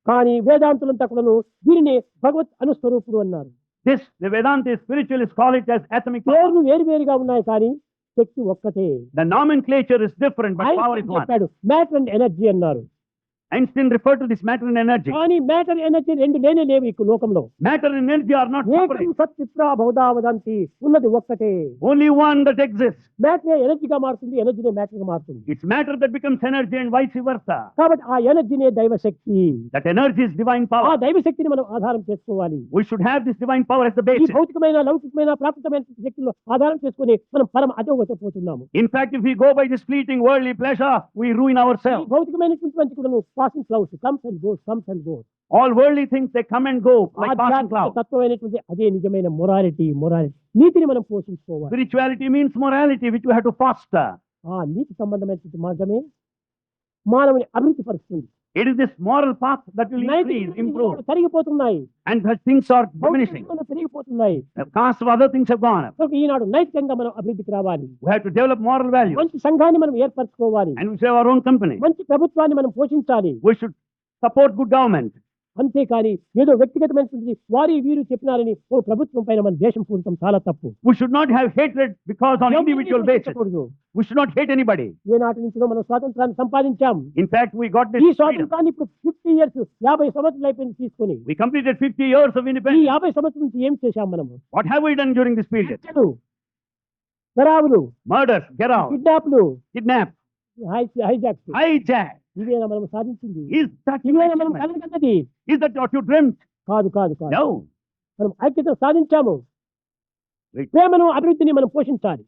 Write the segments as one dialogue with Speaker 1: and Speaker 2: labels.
Speaker 1: కానీ వేదాంతులంతా కూడాను దీనిని భగవత్ అనుస్వరూపుడు అన్నారు.
Speaker 2: This, the Vedanta spiritualists call it as atomic power.
Speaker 1: పేర్లు వేరువేరుగా ఉన్నాయి కానీ శక్తి ఒక్కటే.
Speaker 2: The nomenclature is different, but power is one.
Speaker 1: చెప్పాడు మ్యాటర్ అండ్ ఎనర్జీ అన్నారు.
Speaker 2: Einstein referred to this matter and energy.
Speaker 1: కానీ మ్యాటర్ ఎనర్జీ రెండు లేనే లేవు ఈ లోకంలో.
Speaker 2: Matter and energy are not separate.
Speaker 1: ఏకం సత్ చిత్ర బహుధా వదంతి, ఉన్నది ఒక్కటే.
Speaker 2: Only one that exists.
Speaker 1: Matter ఎనర్జీగా మారుతుంది, ఎనర్జీనే మ్యాటర్గా మారుతుంది.
Speaker 2: It's matter that becomes energy and vice versa.
Speaker 1: కాబట్టి ఆ ఎనర్జీనే దైవశక్తి.
Speaker 2: That energy is divine
Speaker 1: ఆ
Speaker 2: power.
Speaker 1: దైవశక్తిని మనం ఆధారం చేసుకోవాలి.
Speaker 2: We should have this divine power as the
Speaker 1: ఈ
Speaker 2: basis.
Speaker 1: భౌతికమైన లౌకికమైన ప్రాకృతమైన శక్తులను ఆధారం చేసుకుని మనం పరమ అధోగతి పోతున్నాము.
Speaker 2: In fact, if we go by this fleeting worldly pleasure, we ruin
Speaker 1: ఈ
Speaker 2: ourselves.
Speaker 1: భౌతికమైనటువంటి కూడా passing clouds comes and goes.
Speaker 2: All worldly things, they come and go like passing
Speaker 1: ఆధ్యాత్మిక
Speaker 2: clouds.
Speaker 1: తత్వమైనటువంటి అదే నిజమైన మొరాలిటీ నీతిని మనం పోషించుకోవాలి.
Speaker 2: Spirituality means morality, which we have to foster.
Speaker 1: ఆ నీతి సంబంధమైనటువంటి మార్గమే మానవుని అభివృద్ధి పరుస్తుంది.
Speaker 2: It is this moral path that will increase,
Speaker 1: నైతిక
Speaker 2: improve.
Speaker 1: తరిగిపోతున్నాయి,
Speaker 2: And the things are diminishing.
Speaker 1: భౌతికంగా పెరిగిపోతున్నాయి.
Speaker 2: The cost of other things have gone up.
Speaker 1: కనుక ఈనాడు నైతికంగా మనం అభివృద్ధికి రావాలి.
Speaker 2: We have to develop moral values.
Speaker 1: మంచి సంఘాన్ని మనం ఏర్పరచుకోవాలి.
Speaker 2: And we should have our own company.
Speaker 1: మంచి ప్రభుత్వాన్ని మనం పోషించాలి.
Speaker 2: We should support good government.
Speaker 1: అంతేకాని ఏదో వ్యక్తిగతమైనటువంటి వారి వీరు చెప్పినారని ఓ ప్రభుత్వం పైన మన దేశం పూడటం చాలా తప్పు.
Speaker 2: We should not have hatred because on individual basis.
Speaker 1: చెప్పకూడదు.
Speaker 2: We should not hate anybody.
Speaker 1: ఏనాటి నుంచో మనం స్వాతంత్రాన్ని సంపాదించాం.
Speaker 2: In fact, we got
Speaker 1: ఈ
Speaker 2: this freedom.
Speaker 1: స్వాతంత్రాన్ని ఇప్పుడు 50 years 50 సంవత్సరాలు అయిపోయింది తీసుకొని.
Speaker 2: We completed 50 years of
Speaker 1: ఈ
Speaker 2: independence.
Speaker 1: 50 సంవత్సరాల నుంచి ఏం చేశాం మనము?
Speaker 2: What have we done during this period?
Speaker 1: హత్యలు, గరావులు,
Speaker 2: Murders, get out,
Speaker 1: కిడ్నాప్లు,
Speaker 2: kidnap,
Speaker 1: హైజాక్స్,
Speaker 2: hijack.
Speaker 1: ఇవేనా మనం సాధించింది?
Speaker 2: Is that your
Speaker 1: ఇవేనా మనం
Speaker 2: achievement?
Speaker 1: కలగన్నది?
Speaker 2: Is that what you dreamt?
Speaker 1: కాదు కాదు కాదు.
Speaker 2: No.
Speaker 1: మనం ఐక్యత సాధించాము.
Speaker 2: Right.
Speaker 1: ప్రేమను అభివృద్ధిని మనం పోషించాలి.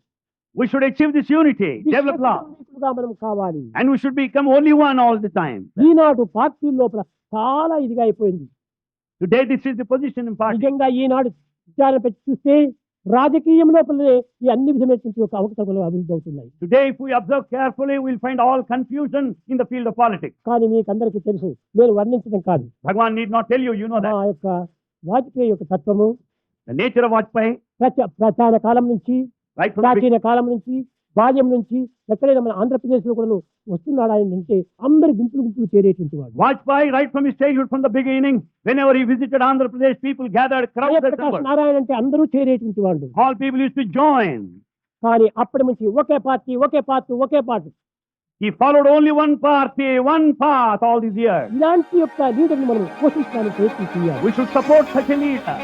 Speaker 2: We should achieve this unity, develop love,
Speaker 1: విశ్వాసంగా మనం కావాలి.
Speaker 2: and we should become only one all the time.
Speaker 1: Eenadu party లోపల చాలా ఇదిగా అయిపోయింది.
Speaker 2: Today, this is the position in party.
Speaker 1: నిజంగా ఈనాడు విచారణ పెట్టి చూస్తే రాజకీయం లోపలే ఈ అన్ని విధమైనటువంటి ఒక అవకతవకలు అభివృద్ధి అవుతున్నాయి.
Speaker 2: Today, if we observe carefully, we'll find all confusion in the field of politics.
Speaker 1: కానీ మీకు అందరికీ తెలుసు, నేను వర్ణించడం కాదు.
Speaker 2: Bhagwan need not tell you, you know
Speaker 1: ఆ
Speaker 2: that.
Speaker 1: యొక్క వాజ్పేయి యొక్క తత్వము
Speaker 2: The nature of Vajpayee,
Speaker 1: ప్రాచీన కాలం నుంచి,
Speaker 2: right from the beginning,
Speaker 1: ప్రాచీన కాలం నుంచి, బాల్యం నుంచి ఎక్కడైనా మన ఆంధ్రప్రదేశ్ లో కూడా వస్తున్నాడు ఆయన అంటే అందరి గుంపులు చేరేటువంటి వాడు.
Speaker 2: Vajpayee, right from his childhood, from the beginning, whenever he visited Andhra Pradesh, people gathered, crowds
Speaker 1: Jayaprakash
Speaker 2: assembled.
Speaker 1: Narayana అంటే అందరూ చేరేటువంటి వాడు.
Speaker 2: All people used to join.
Speaker 1: కానీ అప్పటి నుంచి ఒకే party.
Speaker 2: He followed only one party, one path all these years.
Speaker 1: ఇలాంటి యొక్క లీడర్ని మనం పోషించడానికి ప్రయత్నం చేయాలి.
Speaker 2: We should support such a leader.